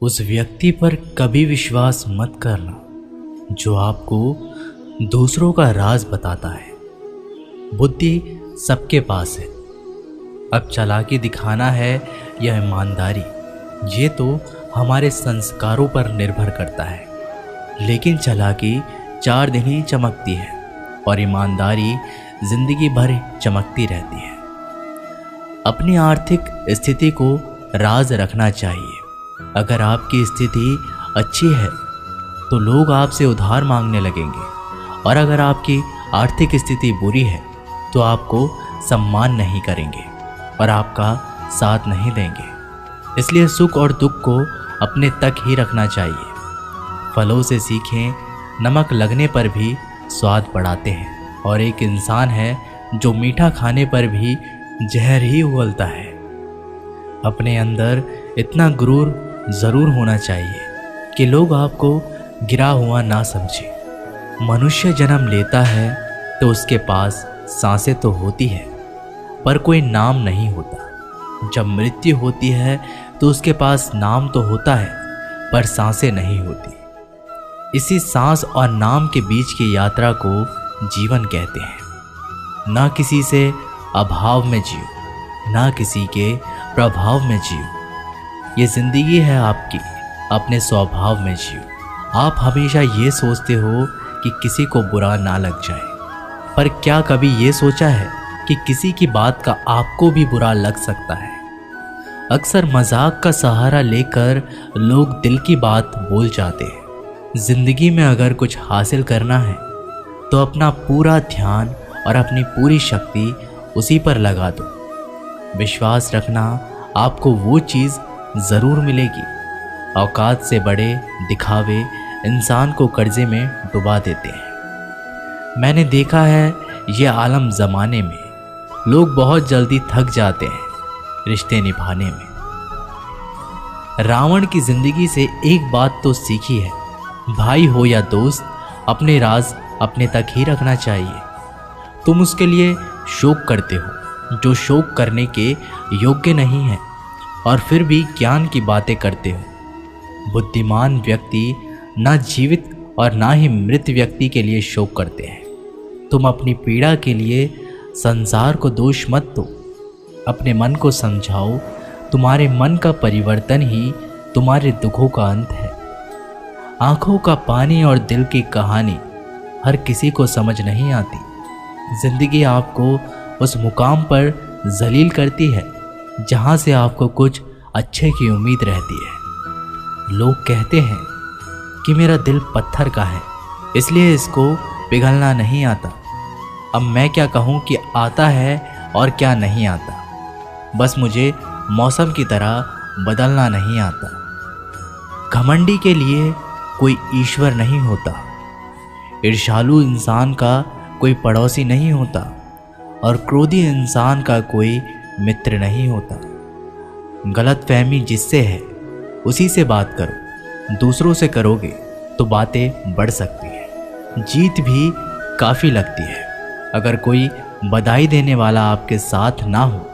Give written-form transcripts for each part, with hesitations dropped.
उस व्यक्ति पर कभी विश्वास मत करना जो आपको दूसरों का राज बताता है। बुद्धि सबके पास है, अब चालाकी दिखाना है या ईमानदारी, ये तो हमारे संस्कारों पर निर्भर करता है। लेकिन चालाकी 4 दिन ही चमकती है और ईमानदारी जिंदगी भर चमकती रहती है। अपनी आर्थिक स्थिति को राज रखना चाहिए। अगर आपकी स्थिति अच्छी है तो लोग आपसे उधार मांगने लगेंगे, और अगर आपकी आर्थिक स्थिति बुरी है तो आपको सम्मान नहीं करेंगे और आपका साथ नहीं देंगे। इसलिए सुख और दुख को अपने तक ही रखना चाहिए। फलों से सीखें, नमक लगने पर भी स्वाद बढ़ाते हैं, और एक इंसान है जो मीठा खाने पर भी जहर ही उगलता है। अपने अंदर इतना गुरूर ज़रूर होना चाहिए कि लोग आपको गिरा हुआ ना समझें। मनुष्य जन्म लेता है तो उसके पास सांसें तो होती है पर कोई नाम नहीं होता। जब मृत्यु होती है तो उसके पास नाम तो होता है पर सांसें नहीं होती। इसी सांस और नाम के बीच की यात्रा को जीवन कहते हैं। ना किसी से अभाव में जियो, ना किसी के प्रभाव में जियो। ये जिंदगी है आपकी, अपने स्वभाव में जियो। आप हमेशा ये सोचते हो कि किसी को बुरा ना लग जाए, पर क्या कभी ये सोचा है कि किसी की बात का आपको भी बुरा लग सकता है? अक्सर मजाक का सहारा लेकर लोग दिल की बात बोल जाते हैं। जिंदगी में अगर कुछ हासिल करना है तो अपना पूरा ध्यान और अपनी पूरी शक्ति उसी पर लगा दो। विश्वास रखना, आपको वो चीज़ ज़रूर मिलेगी। औकात से बड़े दिखावे इंसान को कर्जे में डुबा देते हैं। मैंने देखा है ये आलम ज़माने में लोग बहुत जल्दी थक जाते हैं रिश्ते निभाने में। रावण की ज़िंदगी से एक बात तो सीखी है, भाई हो या दोस्त, अपने राज अपने तक ही रखना चाहिए। तुम उसके लिए शोक करते हो जो शोक करने के योग्य नहीं है, और फिर भी ज्ञान की बातें करते हो। बुद्धिमान व्यक्ति ना जीवित और ना ही मृत व्यक्ति के लिए शोक करते हैं। तुम अपनी पीड़ा के लिए संसार को दोष मत दो, अपने मन को समझाओ। तुम्हारे मन का परिवर्तन ही तुम्हारे दुखों का अंत है। आंखों का पानी और दिल की कहानी हर किसी को समझ नहीं आती। जिंदगी आपको उस मुकाम पर जलील करती है जहाँ से आपको कुछ अच्छे की उम्मीद रहती है। लोग कहते हैं कि मेरा दिल पत्थर का है, इसलिए इसको पिघलना नहीं आता। अब मैं क्या कहूँ कि आता है और क्या नहीं आता। बस मुझे मौसम की तरह बदलना नहीं आता। घमंडी के लिए कोई ईश्वर नहीं होता, ईर्ष्यालु इंसान का कोई पड़ोसी नहीं होता, और क्रोधी इंसान का कोई मित्र नहीं होता। गलतफहमी जिससे है उसी से बात करो। दूसरों से करोगे तो बातें बढ़ सकती है, जीत भी काफ़ी लगती है। अगर कोई बधाई देने वाला आपके साथ ना हो,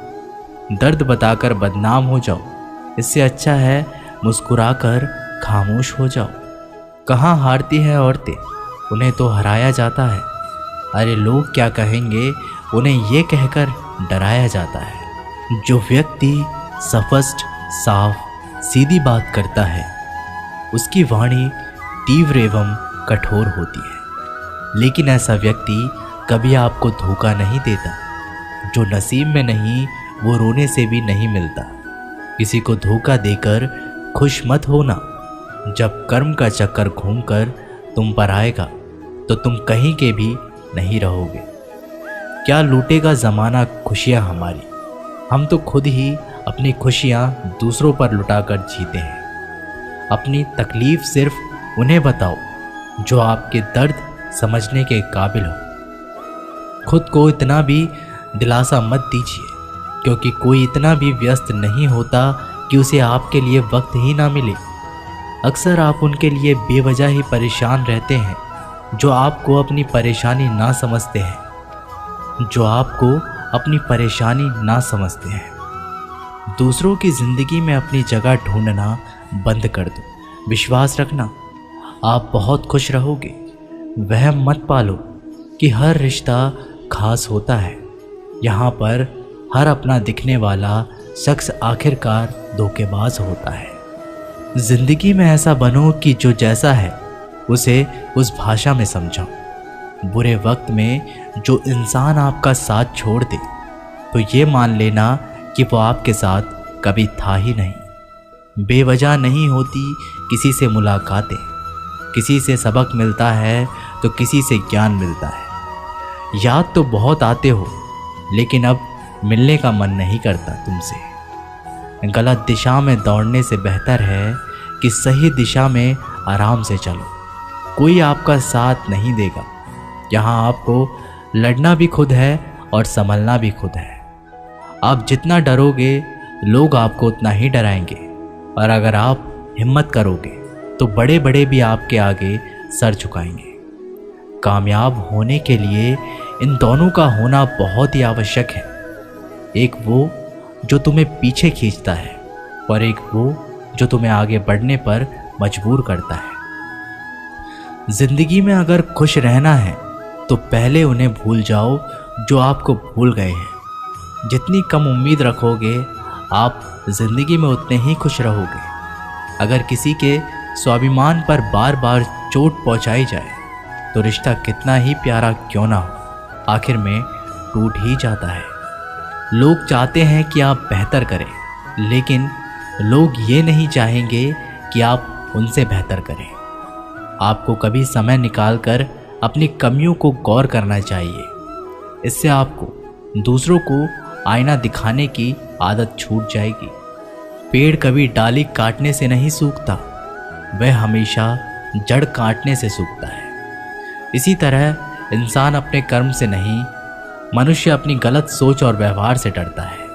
दर्द बताकर बदनाम हो जाओ। इससे अच्छा है मुस्कुराकर खामोश हो जाओ। कहाँ हारती हैं औरतें, उन्हें तो हराया जाता है। अरे लोग क्या कहेंगे, उन्हें ये कहकर डराया जाता है। जो व्यक्ति स्पष्ट, साफ, सीधी बात करता है उसकी वाणी तीव्र एवं कठोर होती है। लेकिन ऐसा व्यक्ति कभी आपको धोखा नहीं देता। जो नसीब में नहीं वो रोने से भी नहीं मिलता। किसी को धोखा देकर खुश मत होना। जब कर्म का चक्कर घूमकर तुम पर आएगा तो तुम कहीं के भी नहीं रहोगे। क्या लूटेगा ज़माना खुशियाँ हमारी, हम तो खुद ही अपनी खुशियाँ दूसरों पर लुटाकर जीते हैं। अपनी तकलीफ़ सिर्फ उन्हें बताओ जो आपके दर्द समझने के काबिल हो। खुद को इतना भी दिलासा मत दीजिए, क्योंकि कोई इतना भी व्यस्त नहीं होता कि उसे आपके लिए वक्त ही ना मिले। अक्सर आप उनके लिए बेवजह ही परेशान रहते हैं जो आपको अपनी परेशानी ना समझते हैं, दूसरों की ज़िंदगी में अपनी जगह ढूंढना बंद कर दो। विश्वास रखना, आप बहुत खुश रहोगे। वहम मत पालो कि हर रिश्ता खास होता है। यहाँ पर हर अपना दिखने वाला शख्स आखिरकार धोखेबाज होता है। जिंदगी में ऐसा बनो कि जो जैसा है उसे उस भाषा में समझो। बुरे वक्त में जो इंसान आपका साथ छोड़ दे तो ये मान लेना कि वो आपके साथ कभी था ही नहीं। बेवजह नहीं होती किसी से मुलाकातें, किसी से सबक मिलता है तो किसी से ज्ञान मिलता है। याद तो बहुत आते हो लेकिन अब मिलने का मन नहीं करता तुमसे। गलत दिशा में दौड़ने से बेहतर है कि सही दिशा में आराम से चलो। कोई आपका साथ नहीं देगा। यहाँ आपको लड़ना भी खुद है और संभलना भी खुद है। आप जितना डरोगे लोग आपको उतना ही डराएंगे, और अगर आप हिम्मत करोगे तो बड़े बड़े भी आपके आगे सर झुकाएंगे। कामयाब होने के लिए इन दोनों का होना बहुत ही आवश्यक है। एक वो जो तुम्हें पीछे खींचता है और एक वो जो तुम्हें आगे बढ़ने पर मजबूर करता है। जिंदगी में अगर खुश रहना है तो पहले उन्हें भूल जाओ जो आपको भूल गए हैं। जितनी कम उम्मीद रखोगे आप जिंदगी में उतने ही खुश रहोगे। अगर किसी के स्वाभिमान पर बार बार चोट पहुंचाई जाए तो रिश्ता कितना ही प्यारा क्यों ना हो, आखिर में टूट ही जाता है। लोग चाहते हैं कि आप बेहतर करें, लेकिन लोग ये नहीं चाहेंगे कि आप उनसे बेहतर करें। आपको कभी समय निकालकर अपनी कमियों को गौर करना चाहिए। इससे आपको दूसरों को आईना दिखाने की आदत छूट जाएगी। पेड़ कभी डाली काटने से नहीं सूखता, वह हमेशा जड़ काटने से सूखता है। इसी तरह इंसान अपने कर्म से नहीं, मनुष्य अपनी गलत सोच और व्यवहार से डरता है।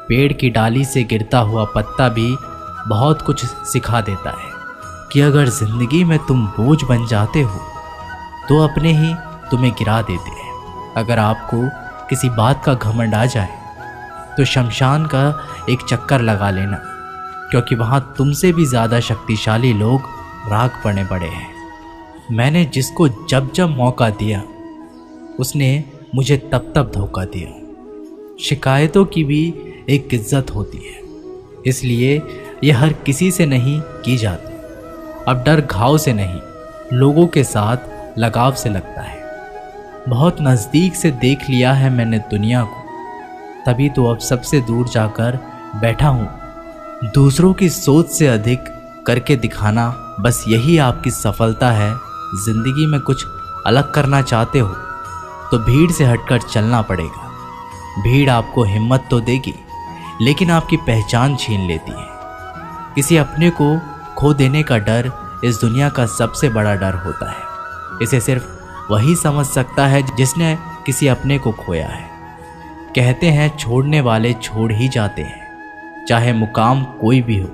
पेड़ की डाली से गिरता हुआ पत्ता भी बहुत कुछ सिखा देता है कि अगर जिंदगी में तुम बोझ बन जाते हो तो अपने ही तुम्हें गिरा देते हैं। अगर आपको किसी बात का घमंड आ जाए तो शमशान का एक चक्कर लगा लेना, क्योंकि वहाँ तुमसे भी ज़्यादा शक्तिशाली लोग राख पड़े पड़े हैं। मैंने जिसको जब जब मौका दिया उसने मुझे तब तब धोखा दिया। शिकायतों की भी एक इज्जत होती है, इसलिए यह हर किसी से नहीं की जाती। अब डर घाव से नहीं, लोगों के साथ लगाव से लगता है। बहुत नज़दीक से देख लिया है मैंने दुनिया को, तभी तो अब सबसे दूर जाकर बैठा हूँ। दूसरों की सोच से अधिक करके दिखाना, बस यही आपकी सफलता है। जिंदगी में कुछ अलग करना चाहते हो तो भीड़ से हटकर चलना पड़ेगा। भीड़ आपको हिम्मत तो देगी लेकिन आपकी पहचान छीन लेती है। किसी अपने को खो देने का डर इस दुनिया का सबसे बड़ा डर होता है। इसे सिर्फ वही समझ सकता है जिसने किसी अपने को खोया है। कहते हैं छोड़ने वाले छोड़ ही जाते हैं, चाहे मुकाम कोई भी हो।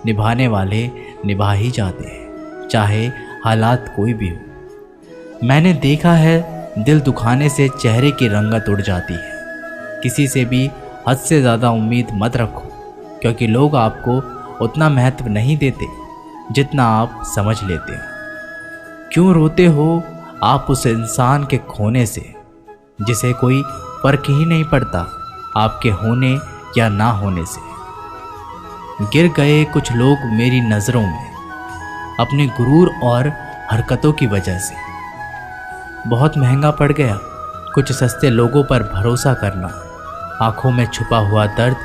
निभाने वाले निभा ही जाते हैं, चाहे हालात कोई भी हो। मैंने देखा है दिल दुखाने से चेहरे की रंगत उड़ जाती है। किसी से भी हद से ज़्यादा उम्मीद मत रखो, क्योंकि लोग आपको उतना महत्व नहीं देते जितना आप समझ लेते हो। क्यों रोते हो आप उस इंसान के खोने से जिसे कोई फर्क ही नहीं पड़ता आपके होने या ना होने से। गिर गए कुछ लोग मेरी नज़रों में अपने गुरूर और हरकतों की वजह से। बहुत महंगा पड़ गया कुछ सस्ते लोगों पर भरोसा करना। आंखों में छुपा हुआ दर्द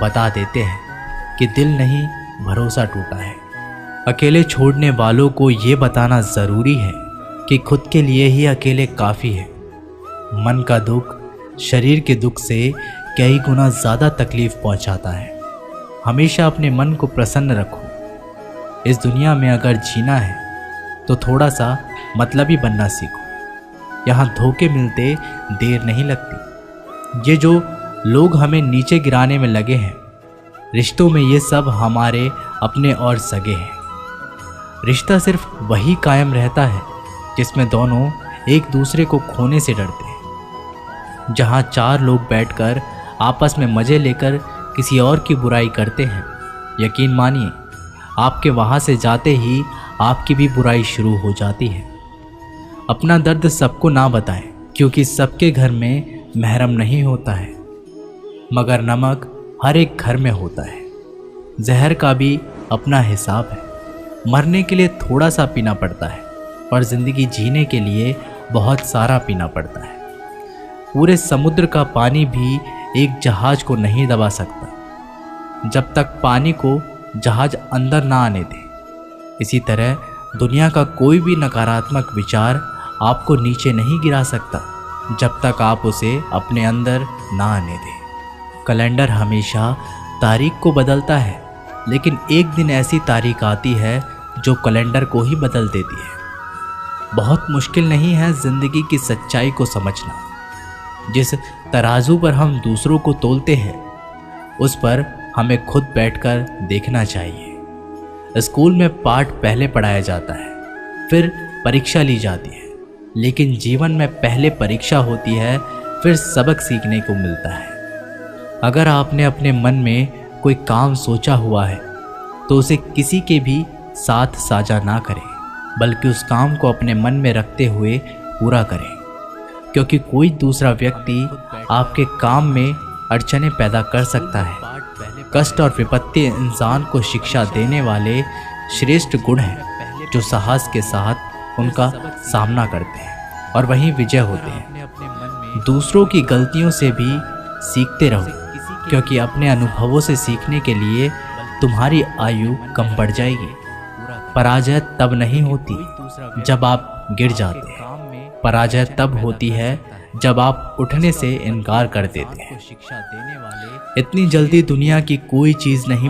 बता देते हैं कि दिल नहीं, भरोसा टूटा है। अकेले छोड़ने वालों को ये बताना ज़रूरी है कि खुद के लिए ही अकेले काफ़ी है। मन का दुख शरीर के दुख से कई गुना ज़्यादा तकलीफ़ पहुंचाता है। हमेशा अपने मन को प्रसन्न रखो। इस दुनिया में अगर जीना है तो थोड़ा सा मतलबी बनना सीखो। यहाँ धोखे मिलते देर नहीं लगती। ये जो लोग हमें नीचे गिराने में लगे हैं, रिश्तों में ये सब हमारे अपने और सगे हैं। रिश्ता सिर्फ वही कायम रहता है जिसमें दोनों एक दूसरे को खोने से डरते हैं। जहाँ चार लोग बैठकर आपस में मज़े लेकर किसी और की बुराई करते हैं, यकीन मानिए आपके वहाँ से जाते ही आपकी भी बुराई शुरू हो जाती है। अपना दर्द सबको ना बताएं, क्योंकि सबके घर में महरम नहीं होता है, मगर नमक हर एक घर में होता है। जहर का भी अपना हिसाब है। मरने के लिए थोड़ा सा पीना पड़ता है और ज़िंदगी जीने के लिए बहुत सारा पीना पड़ता है। पूरे समुद्र का पानी भी एक जहाज को नहीं दबा सकता जब तक पानी को जहाज अंदर ना आने दे। इसी तरह दुनिया का कोई भी नकारात्मक विचार आपको नीचे नहीं गिरा सकता जब तक आप उसे अपने अंदर ना आने दें। कैलेंडर हमेशा तारीख को बदलता है, लेकिन एक दिन ऐसी तारीख आती है जो कैलेंडर को ही बदल देती है। बहुत मुश्किल नहीं है ज़िंदगी की सच्चाई को समझना। जिस तराजू पर हम दूसरों को तोलते हैं, उस पर हमें खुद बैठकर देखना चाहिए। स्कूल में पाठ पहले पढ़ाया जाता है, फिर परीक्षा ली जाती है, लेकिन जीवन में पहले परीक्षा होती है, फिर सबक सीखने को मिलता है। अगर आपने अपने मन में कोई काम सोचा हुआ है तो उसे किसी के भी साथ साझा ना करें, बल्कि उस काम को अपने मन में रखते हुए पूरा करें, क्योंकि कोई दूसरा व्यक्ति आपके काम में अड़चनें पैदा कर सकता है। कष्ट और विपत्ति इंसान को शिक्षा देने वाले श्रेष्ठ गुण हैं जो साहस के साथ उनका सामना करते हैं और वहीं विजय होते हैं। दूसरों की गलतियों से भी सीखते रहो, क्योंकि अपने अनुभवों से सीखने के लिए तुम्हारी आयु कम बढ़ जाएगी। पराजय तब नहीं होती जब आप गिर जाते हैं, पराजय तब होती है जब आप उठने से इनकार कर देते हैं। इतनी जल्दी दुनिया की कोई चीज़ नहीं